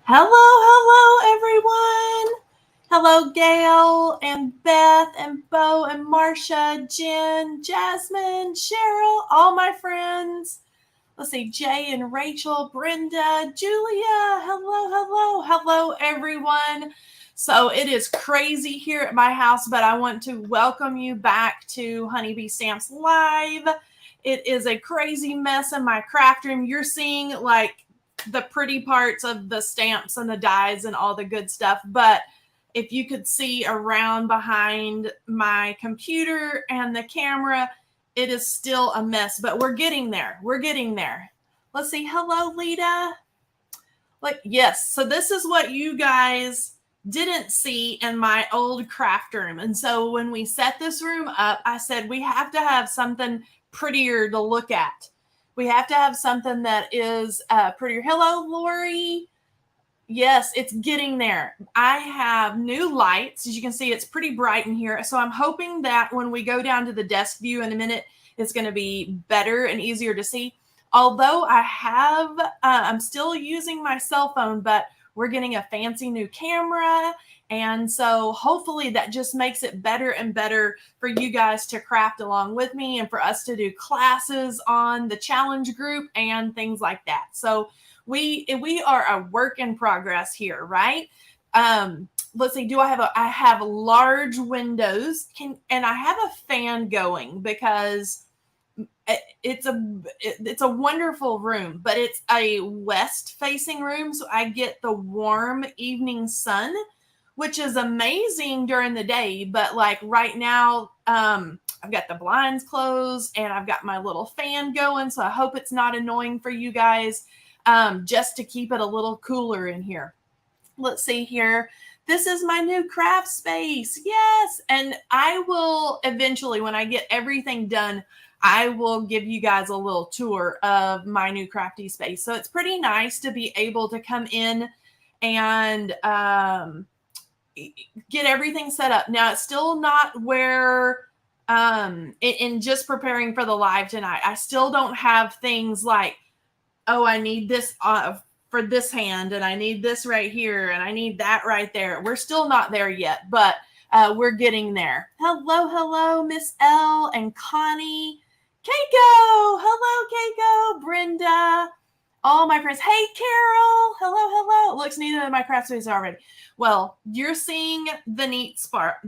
Hello, everyone. Hello, Gail and Beth and Bo and Marcia, Jen, Jasmine, Cheryl, all my friends. Let's see, Jay and Rachel, Brenda, Julia. Hello, everyone. So it is crazy here at my house, but I want to welcome you back to Honeybee Stamps Live. It is a crazy mess in my craft room. You're seeing like the pretty parts of the stamps and the dies and all the good stuff, but if you could see around behind my computer and the camera, it is still a mess, but we're getting there. We're getting there. Let's see. Hello, Lita. Like, yes. So this is what you guys didn't see in my old craft room. And so when we set this room up, I said we have to have something prettier to look at. We have to have something that is prettier. Hello, Lori. Yes, it's getting there. I have new lights. As you can see, it's pretty bright in here. So I'm hoping that when we go down to the desk view in a minute, it's going to be better and easier to see. Although I'm still using my cell phone, but we're getting a fancy new camera. And so hopefully that just makes it better and better for you guys to craft along with me and for us to do classes on the challenge group and things like that. So we are a work in progress here, right? Let's see. I have large windows, and I have a fan going because it's a wonderful room, but it's a west facing room, so I get the warm evening sun, which is amazing during the day. But like right now, I've got the blinds closed and I've got my little fan going, so I hope it's not annoying for you guys. Just to keep it a little cooler in here. Let's see here. This is my new craft space. Yes. And I will eventually, when I get everything done, I will give you guys a little tour of my new crafty space. So it's pretty nice to be able to come in and get everything set up. Now, it's still not where, in just preparing for the live tonight, I still don't have things like, oh, I need this for this hand, and I need this right here, and I need that right there. We're still not there yet, but we're getting there. Hello, Miss L and Connie. Keiko. Hello, Keiko. Brenda. All my friends. Hey, Carol. Hello. It looks neater than my craft space already. Well, you're seeing the neat spots,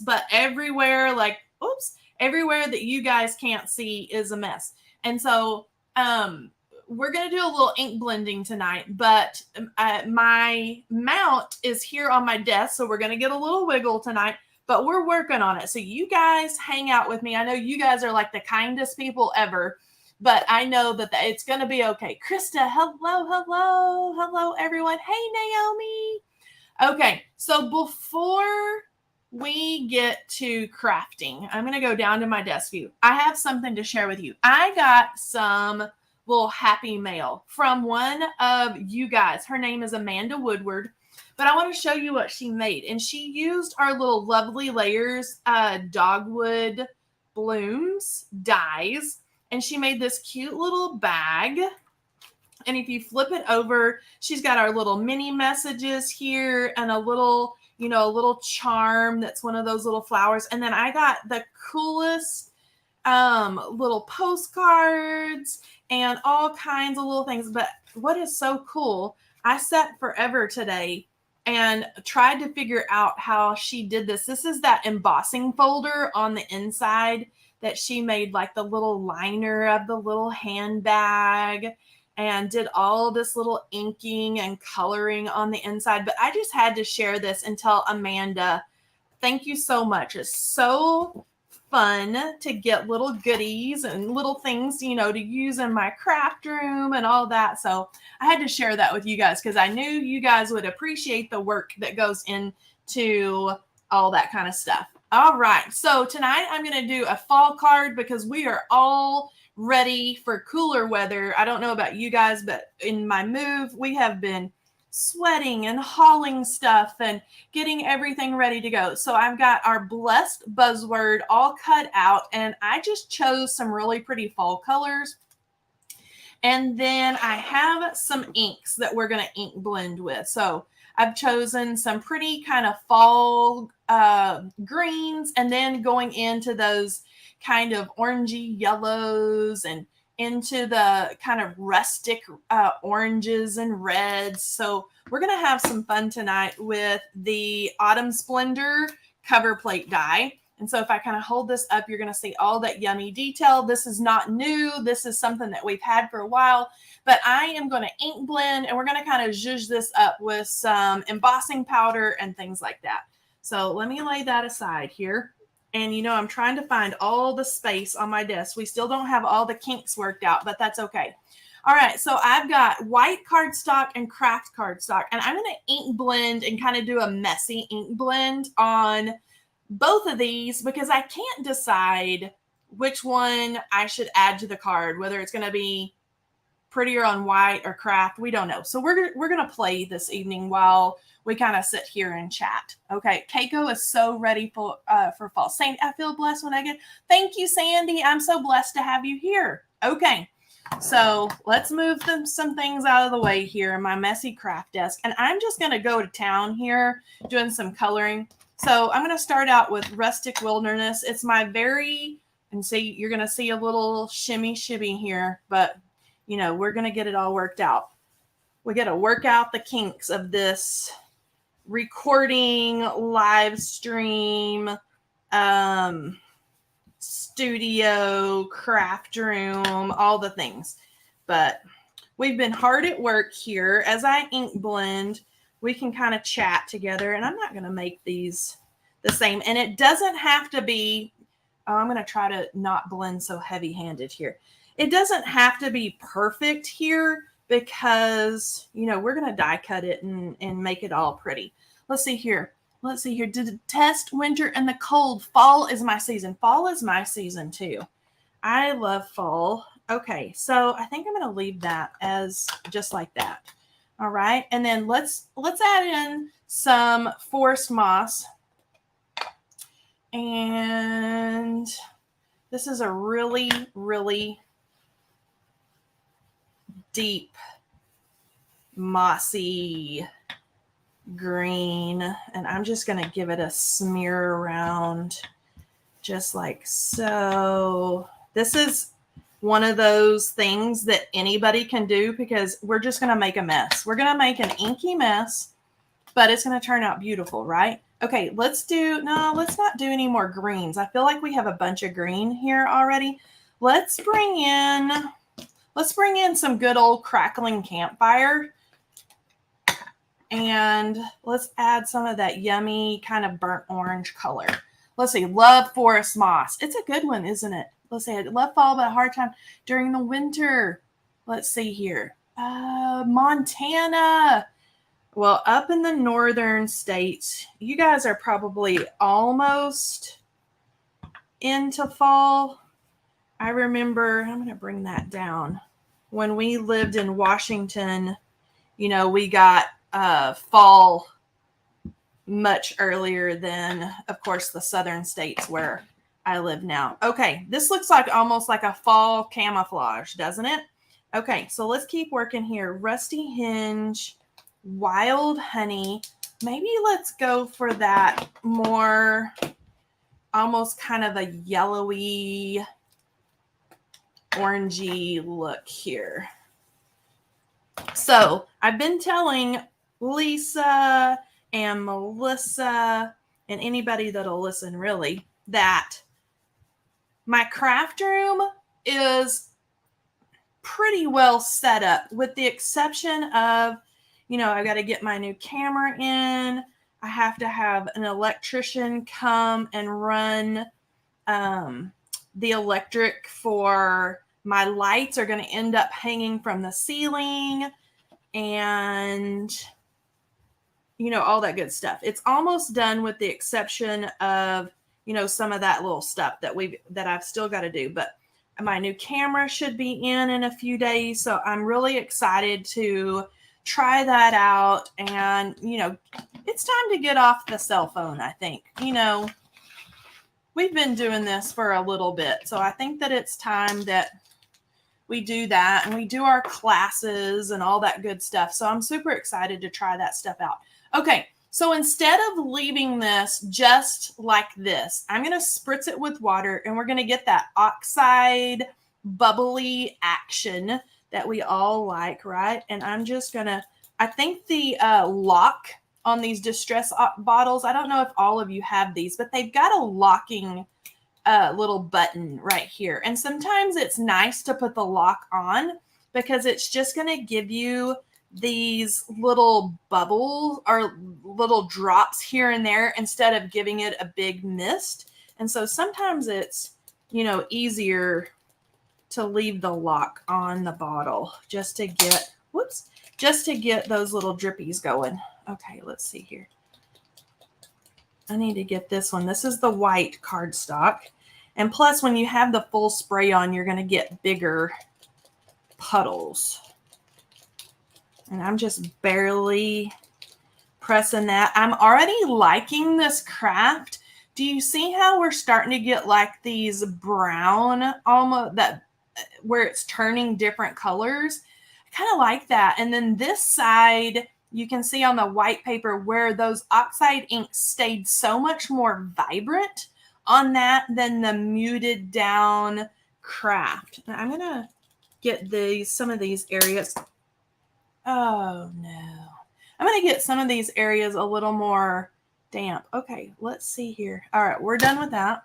but everywhere that you guys can't see is a mess. And so we're going to do a little ink blending tonight, but my mount is here on my desk, so we're going to get a little wiggle tonight, but we're working on it. So you guys hang out with me. I know you guys are like the kindest people ever, but I know that it's going to be okay. Krista, hello, everyone. Hey, Naomi. Okay, so before we get to crafting, I'm going to go down to my desk view. I have something to share with you. I got some little happy mail from one of you guys. Her name is Amanda Woodward, but I want to show you what she made. And she used our little Lovely Layers dogwood blooms dies, and she made this cute little bag. And if you flip it over, she's got our little mini messages here and a little charm that's one of those little flowers. And then I got the coolest little postcards and all kinds of little things. But what is so cool, I sat forever today and tried to figure out how she did this. This is that embossing folder on the inside that she made, like the little liner of the little handbag, and did all this little inking and coloring on the inside. But I just had to share this and tell Amanda, thank you so much. It's so fun to get little goodies and little things, to use in my craft room and all that. So I had to share that with you guys because I knew you guys would appreciate the work that goes into all that kind of stuff. All right. So tonight I'm going to do a fall card because we are all ready for cooler weather. I don't know about you guys, but in my move, we have been sweating and hauling stuff and getting everything ready to go. So I've got our blessed buzzword all cut out, and I just chose some really pretty fall colors. And then I have some inks that we're going to ink blend with. So I've chosen some pretty kind of fall greens, and then going into those kind of orangey yellows and into the kind of rustic oranges and reds. So we're going to have some fun tonight with the Autumn Splendor cover plate die. And so if I kind of hold this up, you're going to see all that yummy detail. This is not new. This is something that we've had for a while. But I am going to ink blend, and we're going to kind of zhuzh this up with some embossing powder and things like that. So let me lay that aside here. And, you know, I'm trying to find all the space on my desk. We still don't have all the kinks worked out, but that's okay. All right, so I've got white cardstock and craft cardstock, and I'm going to ink blend and kind of do a messy ink blend on both of these because I can't decide which one I should add to the card, whether it's going to be prettier on white or craft. We don't know. So we're going to play this evening while we kind of sit here and chat. Okay, Keiko is so ready for fall. Sandy, I feel blessed when I get. Thank you, Sandy. I'm so blessed to have you here. Okay, so let's move some things out of the way here in my messy craft desk. And I'm just going to go to town here doing some coloring. So I'm going to start out with Rustic Wilderness. It's my and see, you're going to see a little shimmy here, but you know, we're going to get it all worked out. We got to work out the kinks of this recording, live stream, studio, craft room, all the things. But we've been hard at work here. As I ink blend, we can kind of chat together, and I'm not going to make these the same. And it doesn't have to be, I'm going to try to not blend so heavy-handed here. It doesn't have to be perfect here because, you know, we're going to die cut it and make it all pretty. Let's see here. To detest winter and the cold. Fall is my season. Fall is my season too. I love fall. Okay, so I think I'm going to leave that as just like that. All right, and then let's add in some forest moss. And this is a really, really deep, mossy green. And I'm just going to give it a smear around just like so. This is one of those things that anybody can do because we're just going to make a mess. We're going to make an inky mess, but it's going to turn out beautiful, right? Okay, let's not do any more greens. I feel like we have a bunch of green here already. Let's bring in some good old crackling campfire. And let's add some of that yummy kind of burnt orange color. Let's see, love forest moss. It's a good one, isn't it? Let's see, I love fall, but a hard time during the winter. Let's see here. Montana. Well, up in the northern states, you guys are probably almost into fall. I remember, I'm going to bring that down. When we lived in Washington, you know, we got fall much earlier than, of course, the southern states where I live now. Okay, this looks like almost like a fall camouflage, doesn't it? Okay, so let's keep working here. Rusty Hinge, Wild Honey. Maybe let's go for that more almost kind of a yellowy, orangey look here. So I've been telling Lisa and Melissa and anybody that'll listen really that my craft room is pretty well set up with the exception of, you know, I got to get my new camera in. I have to have an electrician come and run the electric for my lights are going to end up hanging from the ceiling and, you know, all that good stuff. It's almost done with the exception of, you know, some of that little stuff that I've still got to do. But my new camera should be in a few days. So I'm really excited to try that out. And, you know, it's time to get off the cell phone, I think. You know, we've been doing this for a little bit. So I think that it's time that we do that, and we do our classes and all that good stuff. So I'm super excited to try that stuff out. Okay, so instead of leaving this just like this, I'm going to spritz it with water, and we're going to get that oxide bubbly action that we all like, right? And I'm just going to, I think the lock on these distress bottles, I don't know if all of you have these, but they've got a locking little button right here. And sometimes it's nice to put the lock on because it's just going to give you these little bubbles or little drops here and there instead of giving it a big mist. And so sometimes it's, you know, easier to leave the lock on the bottle just to get, just to get those little drippies going. Okay, let's see here. I need to get this one. This is the white cardstock. And plus, when you have the full spray on, you're going to get bigger puddles. And I'm just barely pressing that. I'm already liking this craft. Do you see how we're starting to get like these brown, almost that where it's turning different colors? I kind of like that. And then this side, you can see on the white paper where those oxide inks stayed so much more vibrant on that than the muted down craft. Now I'm going to get some of these areas. Oh no. I'm going to get some of these areas a little more damp. Okay, let's see here. All right, we're done with that.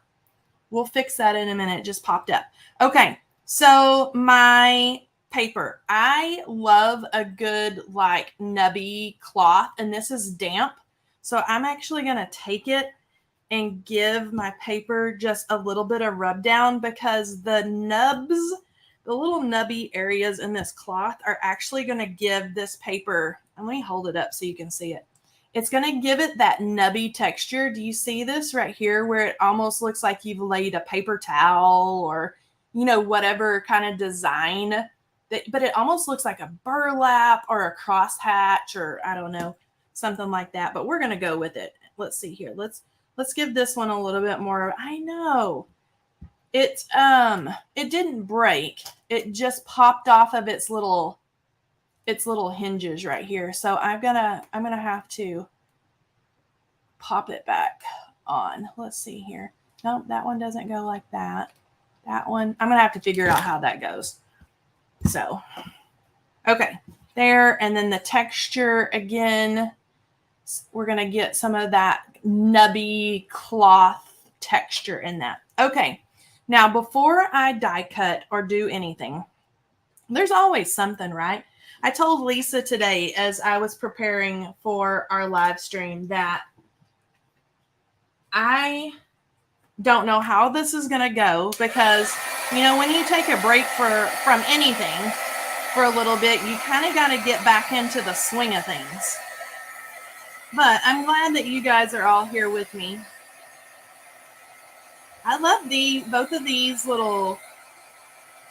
We'll fix that in a minute. It just popped up. Okay, so my paper. I love a good like nubby cloth, and this is damp. So I'm actually going to take it and give my paper just a little bit of rub down because the nubs, the little nubby areas in this cloth are actually going to give this paper, and let me hold it up so you can see it. It's going to give it that nubby texture. Do you see this right here where it almost looks like you've laid a paper towel or, you know, whatever kind of design, but it almost looks like a burlap or a crosshatch or I don't know, something like that. But we're going to go with it. Let's see here. Let's give this one a little bit more. I know. It didn't break. It just popped off of its little hinges right here. So I'm gonna have to pop it back on. Let's see here. Nope, that one doesn't go like that. That one, I'm gonna have to figure out how that goes. So, okay, there, and then the texture again. We're gonna get some of that nubby cloth texture in that. Okay, now before I die cut or do anything, there's always something, right? I told Lisa today as I was preparing for our live stream that I don't know how this is going to go because, you know, when you take a break from anything for a little bit, you kind of got to get back into the swing of things. But I'm glad that you guys are all here with me. I love both of these little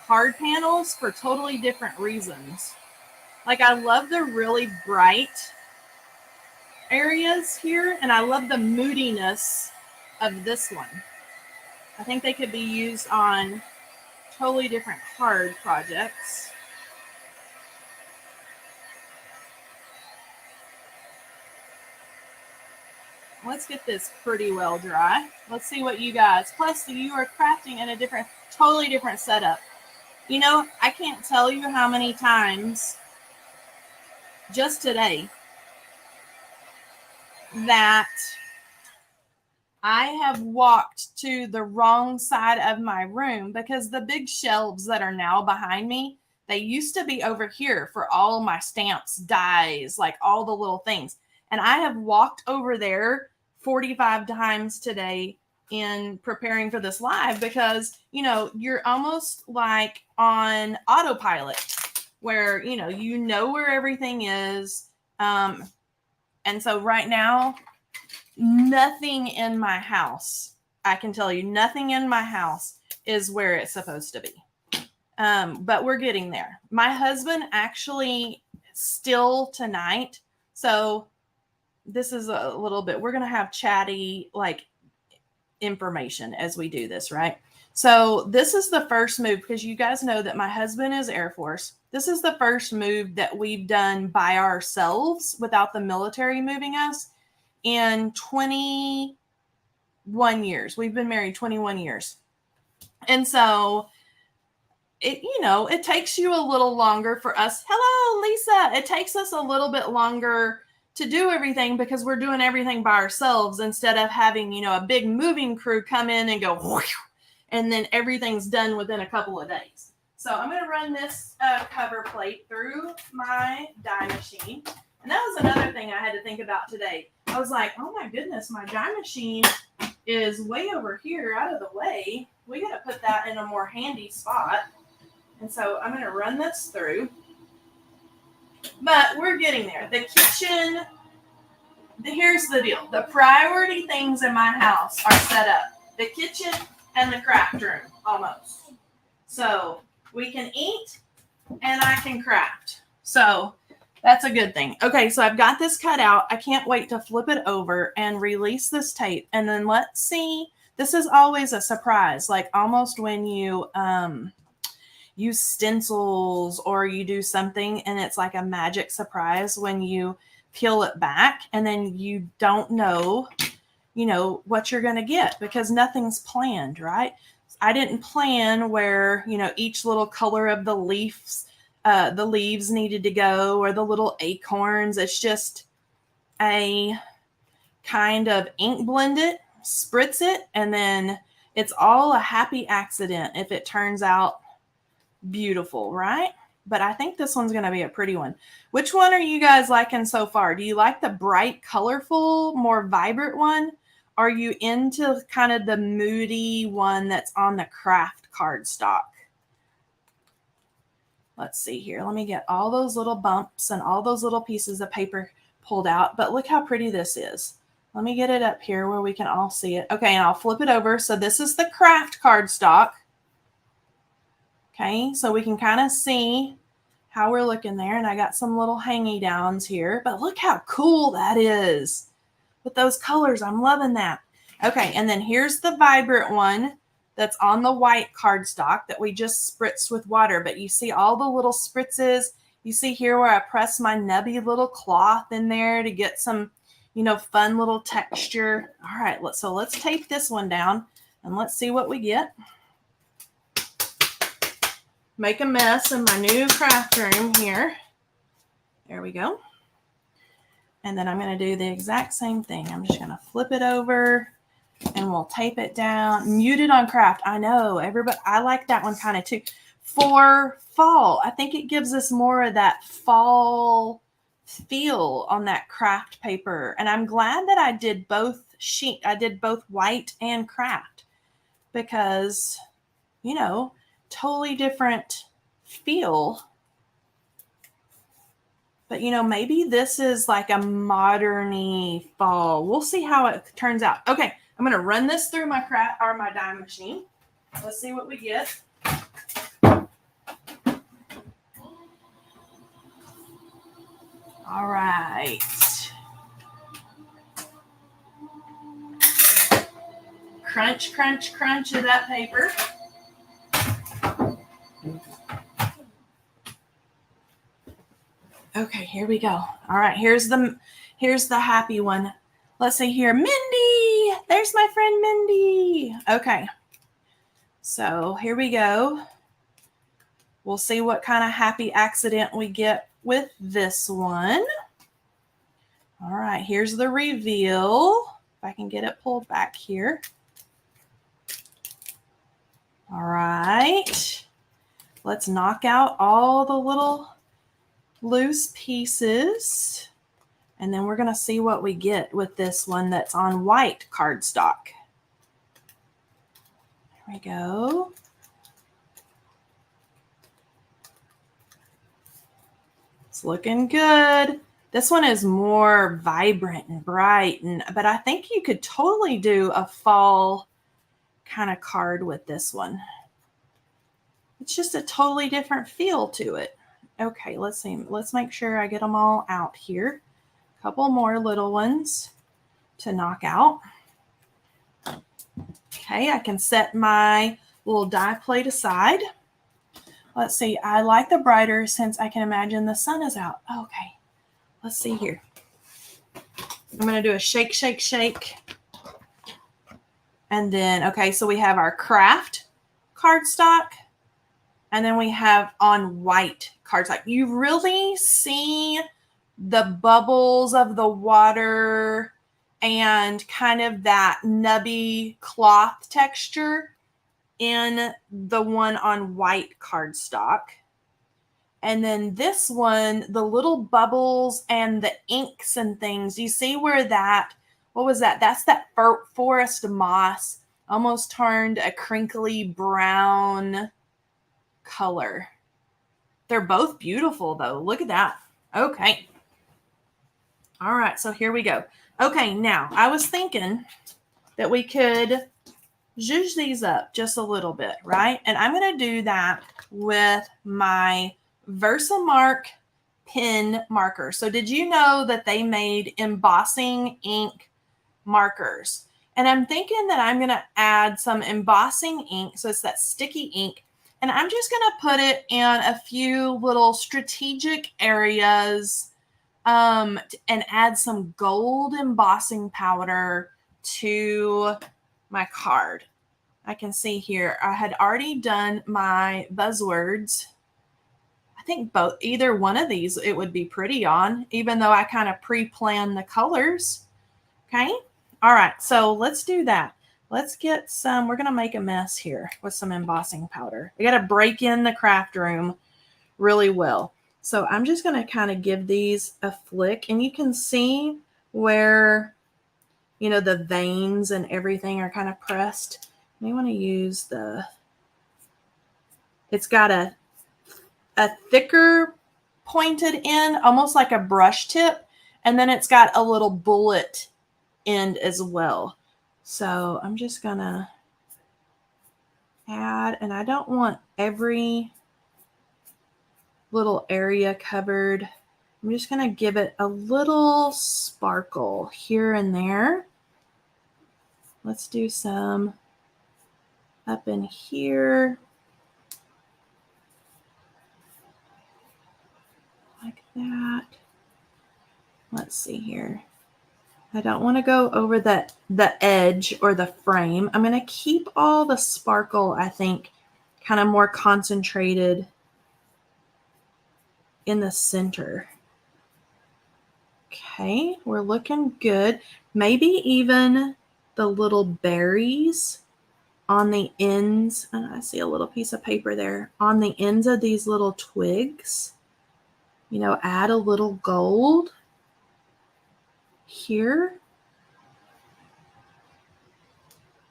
card panels for totally different reasons. Like I love the really bright areas here, and I love the moodiness of this one. I think they could be used on totally different card projects. Let's get this pretty well dry. Let's see what you guys, plus you are crafting in a totally different setup. You know, I can't tell you how many times just today that I have walked to the wrong side of my room because the big shelves that are now behind me, they used to be over here for all my stamps, dies, like all the little things. And I have walked over there 45 times today in preparing for this live because, you know, you're almost like on autopilot where, you know where everything is. And so right now, nothing in my house, I can tell you, nothing in my house is where it's supposed to be. But we're getting there. My husband actually still tonight. So this is a little bit, we're going to have chatty like information as we do this, right? So this is the first move, because you guys know that my husband is Air Force. This is the first move that we've done by ourselves without the military moving us in 21 years. We've been married 21 years. And so it takes you a little longer for us. Hello, Lisa. It takes us a little bit longer to do everything because we're doing everything by ourselves instead of having, a big moving crew come in and go, whoosh, and then everything's done within a couple of days. So I'm going to run this cover plate through my die machine. And that was another thing I had to think about today. I was like, oh my goodness, my die machine is way over here out of the way. We got to put that in a more handy spot. And so I'm going to run this through. But we're getting there. The kitchen, here's the deal. The priority things in my house are set up. The kitchen and the craft room, almost. So we can eat and I can craft. So that's a good thing. Okay, so I've got this cut out. I can't wait to flip it over and release this tape. And then let's see. This is always a surprise, like almost when you use stencils or you do something and it's like a magic surprise when you peel it back and then you don't know, what you're going to get because nothing's planned, right? I didn't plan where, each little color of the leaves needed to go or the little acorns. It's just a kind of ink blend it, spritz it, and then it's all a happy accident if it turns out beautiful, right? But I think this one's going to be a pretty one. Which one are you guys liking so far? Do you like the bright, colorful, more vibrant one? Are you into kind of the moody one that's on the craft cardstock? Let's see here. Let me get all those little bumps and all those little pieces of paper pulled out. But look how pretty this is. Let me get it up here where we can all see it. Okay, and I'll flip it over. So this is the craft cardstock. Okay, so we can kind of see how we're looking there. And I got some little hangy downs here. But look how cool that is. With those colors, I'm loving that. Okay, and then here's the vibrant one that's on the white cardstock that we just spritzed with water. But you see all the little spritzes. You see here where I press my nubby little cloth in there to get some, fun little texture. All right, so let's tape this one down and let's see what we get. Make a mess in my new craft room here. There we go. And then I'm going to do the exact same thing. I'm just going to flip it over and we'll tape it down. Muted on craft. I know, everybody. I like that one kind of too. For fall, I think it gives us more of that fall feel on that craft paper. And I'm glad that I did both white and craft because, totally different feel. But, maybe this is like a modern-y fall. We'll see how it turns out. Okay, I'm going to run this through my die machine. Let's see what we get. All right. Crunch, crunch, crunch of that paper. Okay, here we go. All right, here's the happy one. Let's see here. Mindy! There's my friend Mindy. Okay. So here we go. We'll see what kind of happy accident we get with this one. All right, here's the reveal. If I can get it pulled back here. All right. Let's knock out all the little loose pieces. And then we're going to see what we get with this one that's on white cardstock. There we go. It's looking good. This one is more vibrant and bright, but I think you could totally do a fall kind of card with this one. It's just a totally different feel to it. Okay, let's see. Let's make sure I get them all out here. A couple more little ones to knock out. Okay, I can set my little die plate aside. Let's see. I like the brighter since I can imagine the sun is out. Okay. Let's see here. I'm going to do a shake, shake, shake. And then, okay, so we have our craft cardstock. And then we have on white cardstock. You really see the bubbles of the water and kind of that nubby cloth texture in the one on white cardstock. And then this one, the little bubbles and the inks and things, you see where that, what was that? That's that forest moss almost turned a crinkly brown color. They're both beautiful though. Look at that. Okay. All right, so here we go. Okay, now I was thinking that we could zhuzh these up just a little bit, right? And I'm going to do that with my Versamark pen marker. So did you know that they made embossing ink markers? And I'm thinking that I'm going to add some embossing ink. So it's that sticky ink. And I'm just going to put it in a few little strategic areas and add some gold embossing powder to my card. I can see here I had already done my buzzwords. I think either one of these it would be pretty on, even though I kind of pre-planned the colors. Okay. All right. So let's do that. Let's get some, we're going to make a mess here with some embossing powder. I got to break in the craft room really well. So I'm just going to kind of give these a flick, and you can see where, you know, the veins and everything are kind of pressed. You want to use it's got a thicker pointed end, almost like a brush tip. And then it's got a little bullet end as well. So I'm just going to add, and I don't want every little area covered. I'm just going to give it a little sparkle here and there. Let's do some up in here. Like that. Let's see here. I don't want to go over the edge or the frame. I'm going to keep all the sparkle, I think, kind of more concentrated in the center. Okay, we're looking good. Maybe even the little berries on the ends. I see a little piece of paper there. On the ends of these little twigs, you know, add a little gold here.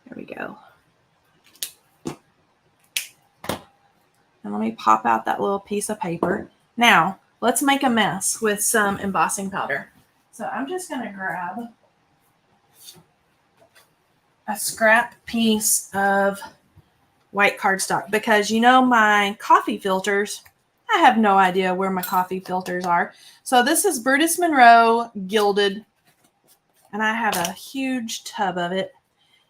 There we go. And let me pop out that little piece of paper. Now, let's make a mess with some embossing powder. So I'm just going to grab a scrap piece of white cardstock because, you know, my coffee filters, I have no idea where my coffee filters are. So this is Brutus Monroe Gilded, and I have a huge tub of it.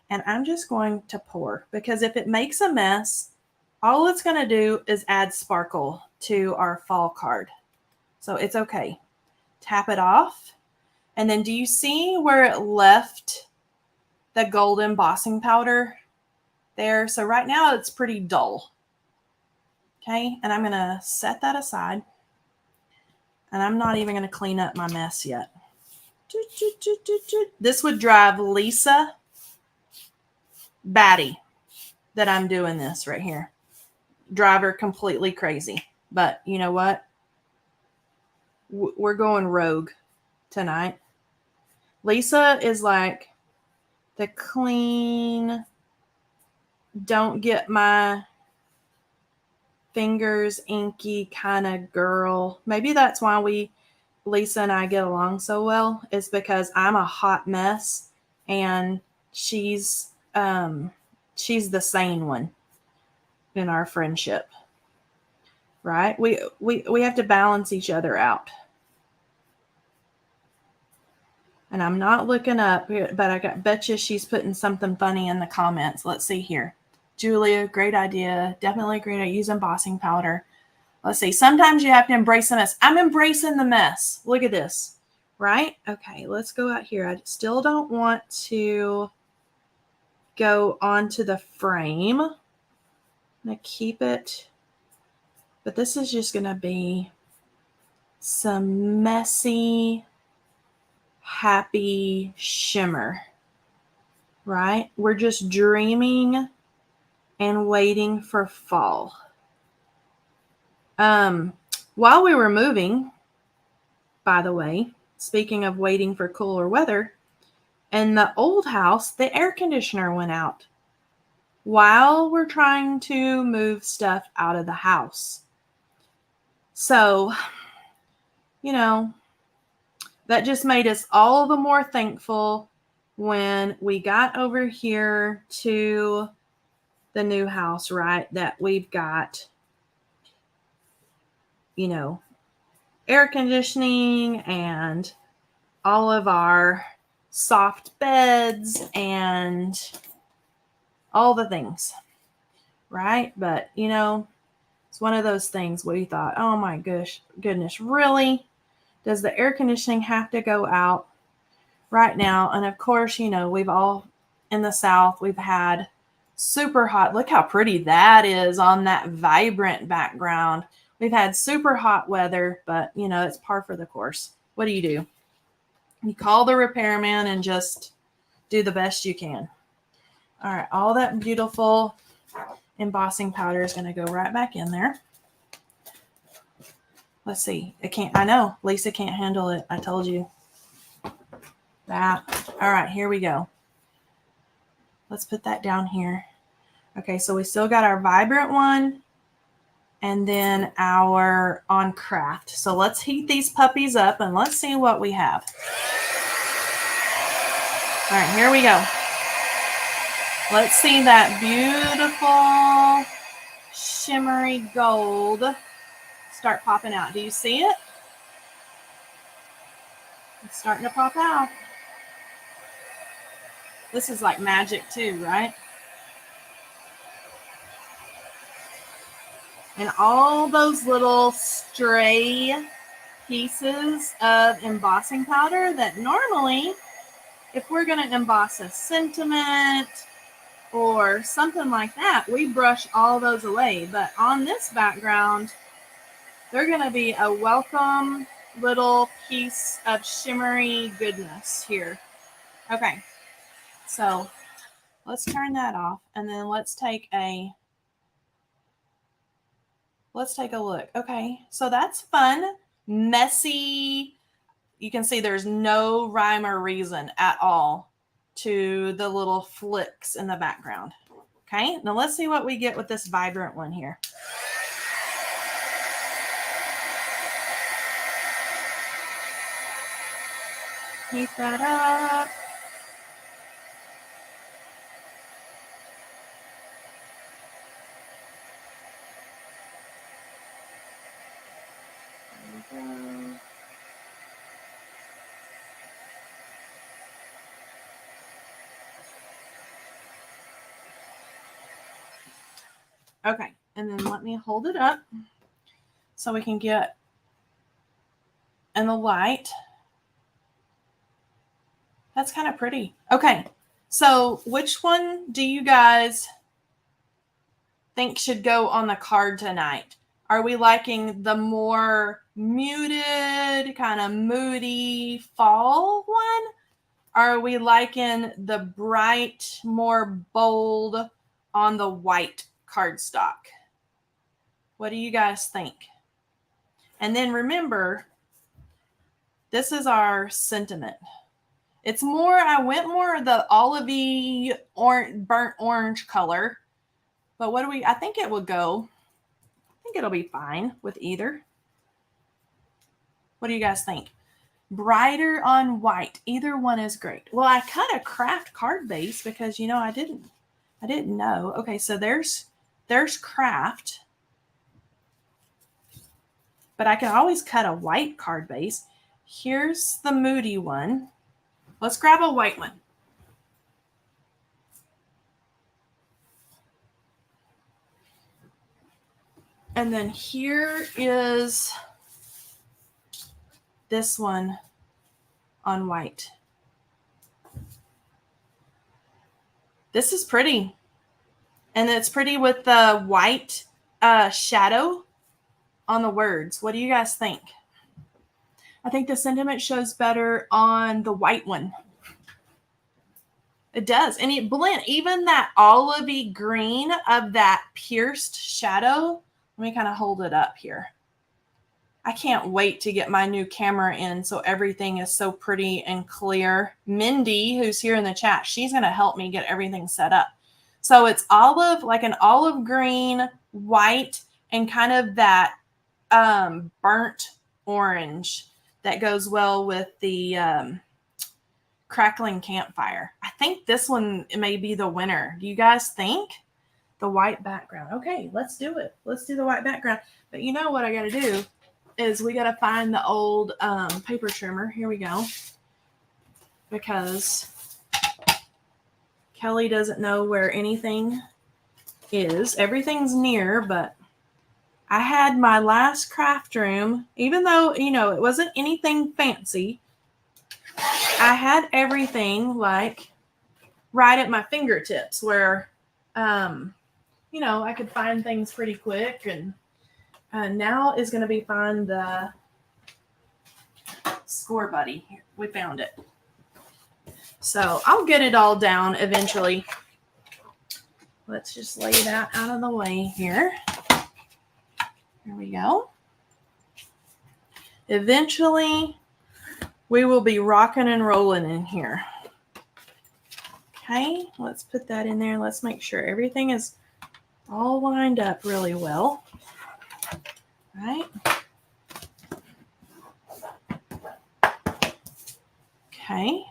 And I'm just going to pour, because if it makes a mess, all it's going to do is add sparkle to our fall card. So it's okay. Tap it off. And then do you see where it left the gold embossing powder there? So right now it's pretty dull. Okay. And I'm going to set that aside. And I'm not even going to clean up my mess yet. This would drive Lisa batty that I'm doing this right here. Drive her completely crazy. But you know what? We're going rogue tonight. Lisa is like the clean, don't get my fingers inky kind of girl. Maybe that's why Lisa and I get along so well, is because I'm a hot mess and she's the sane one in our friendship. Right? We have to balance each other out. And I'm not looking up, but I bet you she's putting something funny in the comments. Let's see here. Julia, great idea. Definitely a great idea. Use embossing powder. Let's see. Sometimes you have to embrace the mess. I'm embracing the mess. Look at this. Right? Okay, let's go out here. I still don't want to go onto the frame. I'm going to keep it. But this is just going to be some messy, happy shimmer. Right? We're just dreaming and waiting for fall. While we were moving, by the way, speaking of waiting for cooler weather, in the old house, the air conditioner went out while we're trying to move stuff out of the house. So, that just made us all the more thankful when we got over here to the new house, right? That we've got, air conditioning and all of our soft beds and all the things, right? But, it's one of those things where you thought, oh my goodness, really? Does the air conditioning have to go out right now? And of course, we've all in the South, we've had super hot. Look how pretty that is on that vibrant background. We've had super hot weather, but it's par for the course. What do? You call the repairman and just do the best you can. All right, all that beautiful embossing powder is going to go right back in there. Let's see. I know Lisa can't handle it. I told you that. All right, here we go. Let's put that down here. Okay, so we still got our vibrant one and then our on craft. So let's heat these puppies up and let's see what we have. All right, here we go. Let's see that beautiful shimmery gold start popping out. Do you see it? It's starting to pop out. This is like magic too, right? And all those little stray pieces of embossing powder that normally, if we're going to emboss a sentiment or something like that, we brush all those away. But on this background, they're going to be a welcome little piece of shimmery goodness here. Okay, so let's turn that off and then let's take a look. Okay, so that's fun, messy. You can see there's no rhyme or reason at all to the little flicks in the background. Okay, now let's see what we get with this vibrant one here. Heat that up. There we go. Okay, and then let me hold it up so we can get in the light. That's kind of pretty. Okay, so which one do you guys think should go on the card tonight? Are we liking the more muted, kind of moody fall one? Are we liking the bright, more bold on the white cardstock? What do you guys think? And then remember, this is our sentiment. It's more, I went more the olivey, burnt orange color. But I think it will go. I think it'll be fine with either. What do you guys think? Brighter on white. Either one is great. Well, I cut a craft card base because, I didn't know. Okay, so there's craft. But I can always cut a white card base. Here's the moody one. Let's grab a white one. And then here is this one on white. This is pretty. And it's pretty with the white shadow on the words. What do you guys think? I think the sentiment shows better on the white one. It does. And it blends. Even that olivey green of that pierced shadow. Let me kind of hold it up here. I can't wait to get my new camera in so everything is so pretty and clear. Mindy, who's here in the chat, she's going to help me get everything set up. So it's olive, like an olive green, white, and kind of that burnt orange that goes well with the crackling campfire. I think this one may be the winner. Do you guys think? The white background. Okay, let's do it. Let's do the white background. But you know what I got to do is we got to find the old paper trimmer. Here we go. Because Kelley doesn't know where anything is. Everything's near, but I had my last craft room, even though, you know, it wasn't anything fancy. I had everything like right at my fingertips where, you know, I could find things pretty quick. And now is going to be find the score buddy. We found it. So I'll get it all down eventually. Let's just lay that out of the way here. Here we go. Eventually, we will be rocking and rolling in here. Okay, let's put that in there. Let's make sure everything is all lined up really well. All right. Okay,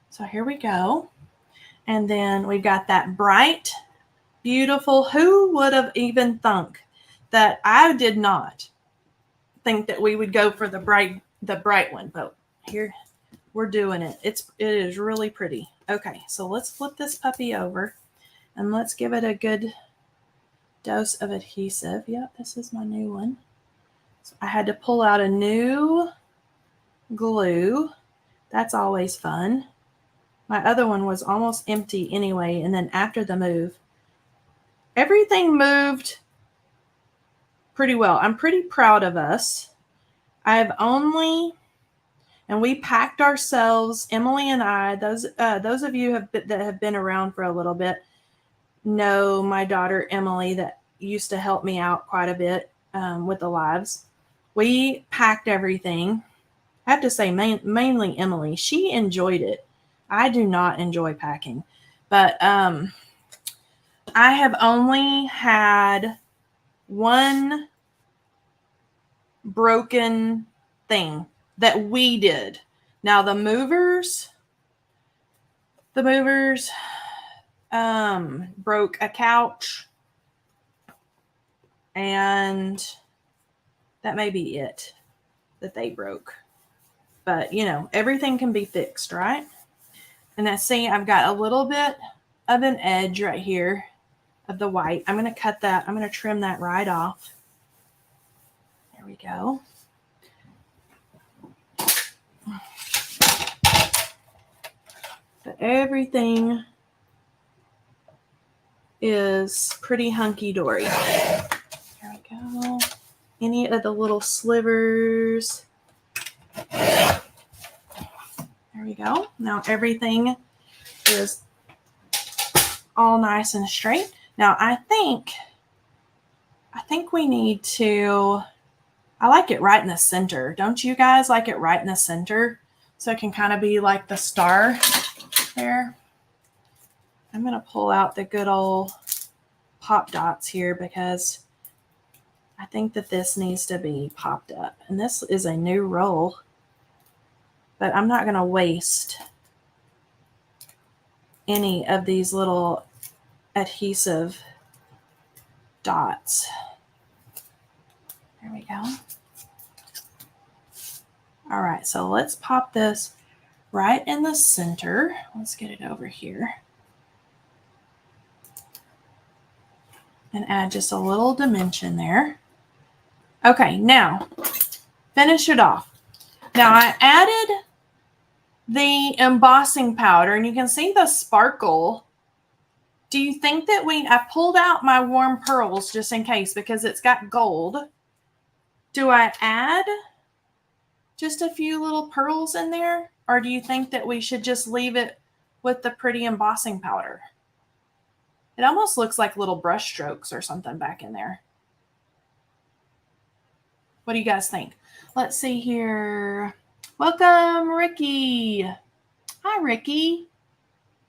so here we go. And then we've got that bright, beautiful, who would have even thunk that I did not think that we would go for the bright one, but here we're doing it. It is really pretty. Okay, so let's flip this puppy over and let's give it a good dose of adhesive. Yep, this is my new one. So I had to pull out a new glue. That's always fun. My other one was almost empty anyway, and then after the move, everything moved pretty well. I'm pretty proud of us. And we packed ourselves, Emily and I, those of you that have been around for a little bit know my daughter Emily that used to help me out quite a bit with the lives. We packed everything. I have to say mainly Emily. She enjoyed it. I do not enjoy packing. But I have only had one broken thing that we did. Now the movers broke a couch, and that may be it that they broke. But you know, everything can be fixed, right? And I see I've got a little bit of an edge right here of the white. I'm going to cut that. I'm going to trim that right off. There we go. But everything is pretty hunky-dory. There we go. Any of the little slivers. There we go. Now everything is all nice and straight. Now I think we need to, I like it right in the center. Don't you guys like it right in the center? So it can kind of be like the star there. I'm going to pull out the good old pop dots here because I think that this needs to be popped up. And this is a new roll, but I'm not going to waste any of these little adhesive dots. There we go. All right, so let's pop this right in the center. Let's get it over here. And add just a little dimension there. Okay, now finish it off. Now I added the embossing powder, and you can see the sparkle. Do you think that I pulled out my warm pearls just in case because it's got gold. Do I add just a few little pearls in there? Or do you think that we should just leave it with the pretty embossing powder? It almost looks like little brush strokes or something back in there. What do you guys think? Let's see here. Welcome, Ricky. Hi, Ricky.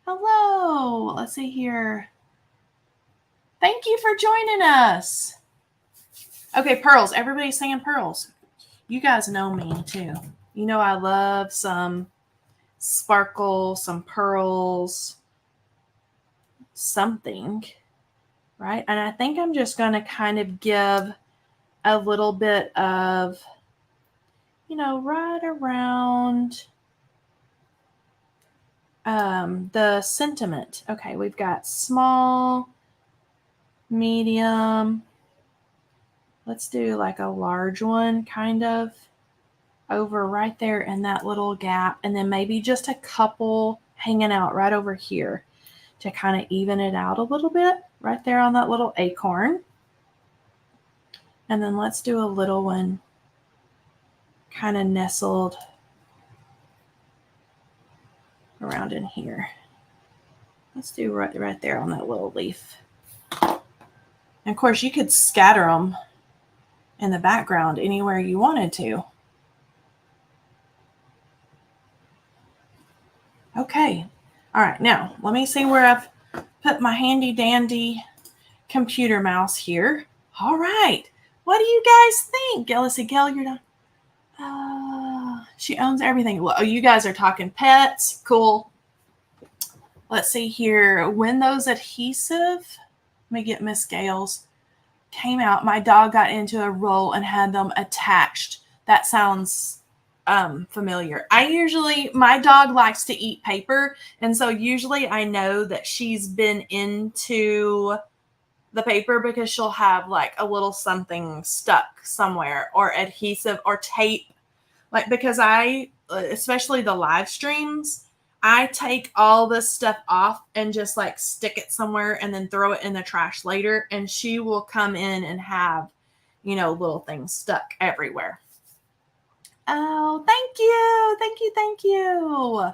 Hello. Let's see here. Thank you for joining us. Okay, pearls. Everybody's saying pearls. You guys know me too. You know I love some sparkle, some pearls, something, right? And I think I'm just going to kind of give a little bit of, right around the sentiment. Okay, we've got small, medium. Let's do like a large one kind of over right there in that little gap. And then maybe just a couple hanging out right over here to kind of even it out a little bit right there on that little acorn. And then let's do a little one kind of nestled around in here. Let's do right there on that little leaf. And of course, you could scatter them in the background anywhere you wanted to. Okay. All right. Now, let me see where I've put my handy dandy computer mouse here. All right. What do you guys think? Let's see, Kelley, you're done. She owns everything. Well, you guys are talking pets. Cool. Let's see here. When those adhesive, let me get Miss Gales, came out, my dog got into a roll and had them attached. That sounds familiar. My dog likes to eat paper. And so usually I know that she's been into the paper because she'll have like a little something stuck somewhere or adhesive or tape. Like, because especially the live streams, I take all this stuff off and just like stick it somewhere and then throw it in the trash later. And she will come in and have, little things stuck everywhere. Oh, thank you. Thank you. Thank you.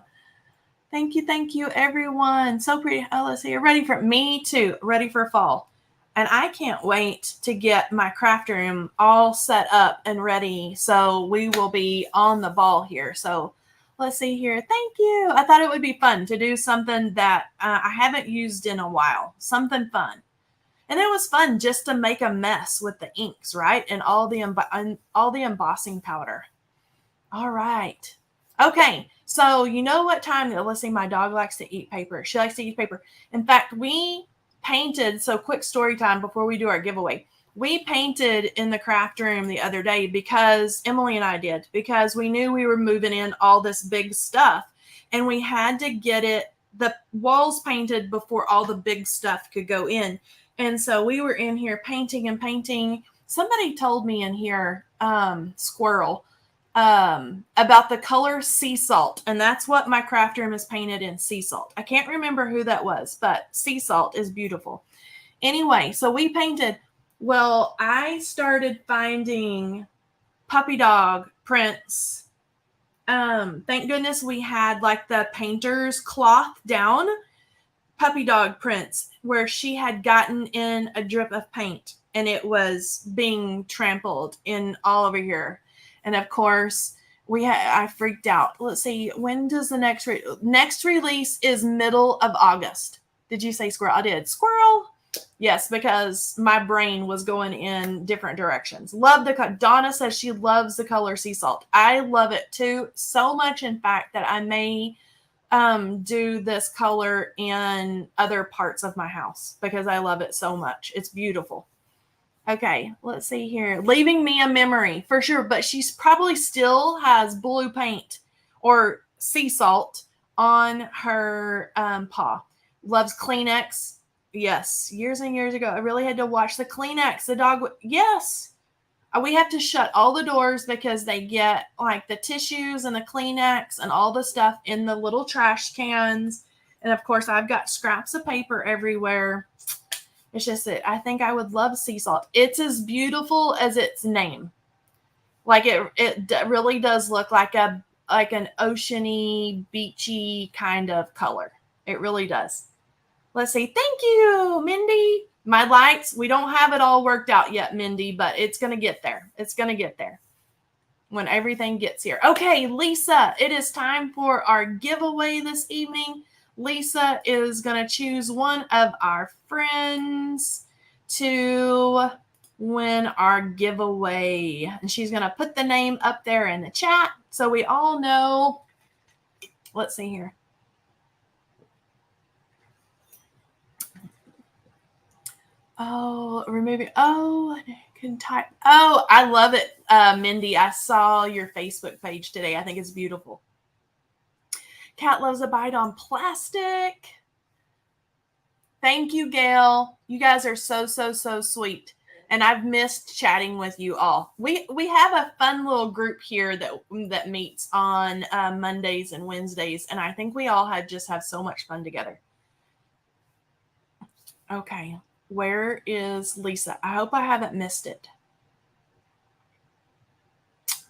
Thank you. Thank you, everyone. So pretty. Oh, let's see. You're ready for me too. Ready for fall. And I can't wait to get my craft room all set up and ready. So we will be on the ball here. So let's see here. Thank you. I thought it would be fun to do something that I haven't used in a while. Something fun. And it was fun just to make a mess with the inks, right? And all the embossing powder. All right. Okay. So you know what time, let's see, my dog likes to eat paper. She likes to eat paper. In fact, we painted, so quick story time before we do our giveaway. We painted in the craft room the other day because Emily and I did, because we knew we were moving in all this big stuff and we had to get the walls painted before all the big stuff could go in. And so we were in here painting and painting. Somebody told me in here, Squirrel, about the color sea salt. And that's what my craft room is painted in, sea salt. I can't remember who that was, but sea salt is beautiful. Anyway, so we painted. Well, I started finding puppy dog prints. Thank goodness we had like the painter's cloth down, puppy dog prints where she had gotten in a drip of paint and it was being trampled in all over here. And of course, I freaked out. Let's see, when does the next release is middle of August. Did you say squirrel? I did. Squirrel? Yes, because my brain was going in different directions. Love Donna says she loves the color sea salt. I love it too, so much in fact that I may do this color in other parts of my house because I love it so much. It's beautiful. Okay, let's see here. Leaving me a memory for sure, but she's probably still has blue paint or sea salt on her paw. Loves Kleenex. Yes, years and years ago, I really had to watch the Kleenex. The dog, yes. We have to shut all the doors because they get like the tissues and the Kleenex and all the stuff in the little trash cans. And of course, I've got scraps of paper everywhere. It's just that I think I would love sea salt. It's as beautiful as its name. Like it really does look like an oceany, beachy kind of color. It really does. Let's see. Thank you, Mindy. My lights, we don't have it all worked out yet, Mindy, but it's going to get there. It's going to get there when everything gets here. Okay, Lisa, it is time for our giveaway this evening. Lisa is going to choose one of our friends to win our giveaway. And she's going to put the name up there in the chat so we all know. Let's see here. Oh, removing. Oh, I can type. Oh, I love it, Mindy. I saw your Facebook page today. I think it's beautiful. Cat loves a bite on plastic. Thank you, Gail. You guys are so sweet. And I've missed chatting with you all. We have a fun little group here that meets on Mondays and Wednesdays, and I think we all just have so much fun together. Okay. Where is Lisa? I hope I haven't missed it.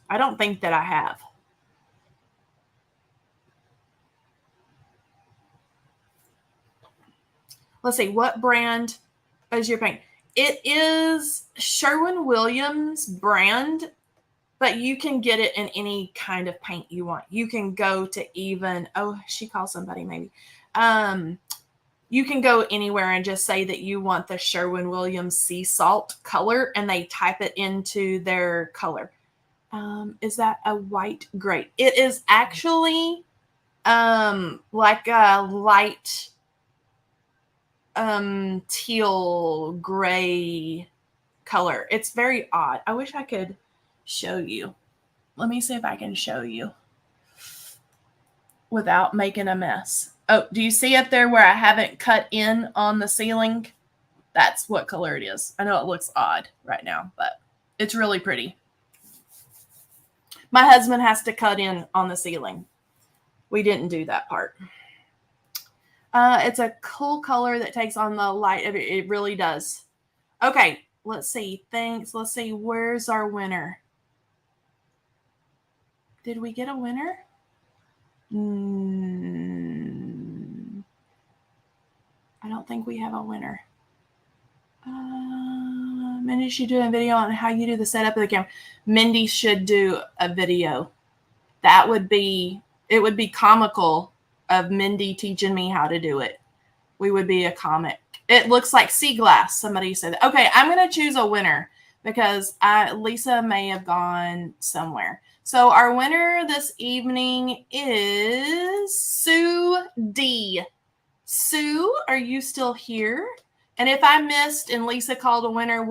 I don't think that I have. Let's see. What brand is your paint? It is Sherwin-Williams brand, but you can get it in any kind of paint you want. You can go to even, she calls somebody maybe. You can go anywhere and just say that you want the Sherwin-Williams sea salt color, and they type it into their color. Is that a white gray? It is actually like a light teal gray color. It's very odd. I wish I could show you. Let me see if I can show you without making a mess. Oh, do you see up there where I haven't cut in on the ceiling? That's what color it is. I know it looks odd right now, but it's really pretty. My husband has to cut in on the ceiling. We didn't do that part. It's a cool color that takes on the light. It really does. Okay, let's see. Thanks. Let's see. Where's our winner? Did we get a winner? I don't think we have a winner. Mindy should do a video on how you do the setup of the camera. Mindy should do a video. It would be comical of Mindy teaching me how to do it. We would be a comic. It looks like sea glass. Somebody said that. Okay, I'm going to choose a winner because Lisa may have gone somewhere. So our winner this evening is Sue D. Sue, are you still here? And if I missed and Lisa called a winner,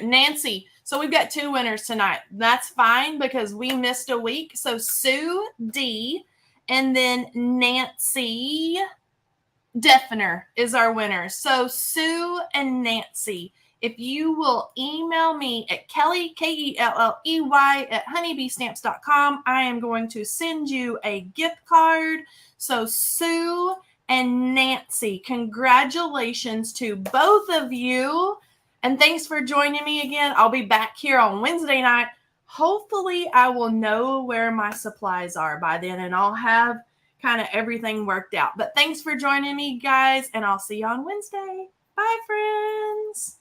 Nancy. So we've got 2 winners tonight. That's fine because we missed a week. So Sue D and then Nancy Defner is our winner. So Sue and Nancy, if you will email me at Kelley, Kelley, at honeybeestamps.com, I am going to send you a gift card. So Sue and Nancy, congratulations to both of you. And thanks for joining me again. I'll be back here on Wednesday night. Hopefully I will know where my supplies are by then and I'll have kind of everything worked out. But thanks for joining me, guys, and I'll see you on Wednesday. Bye, friends.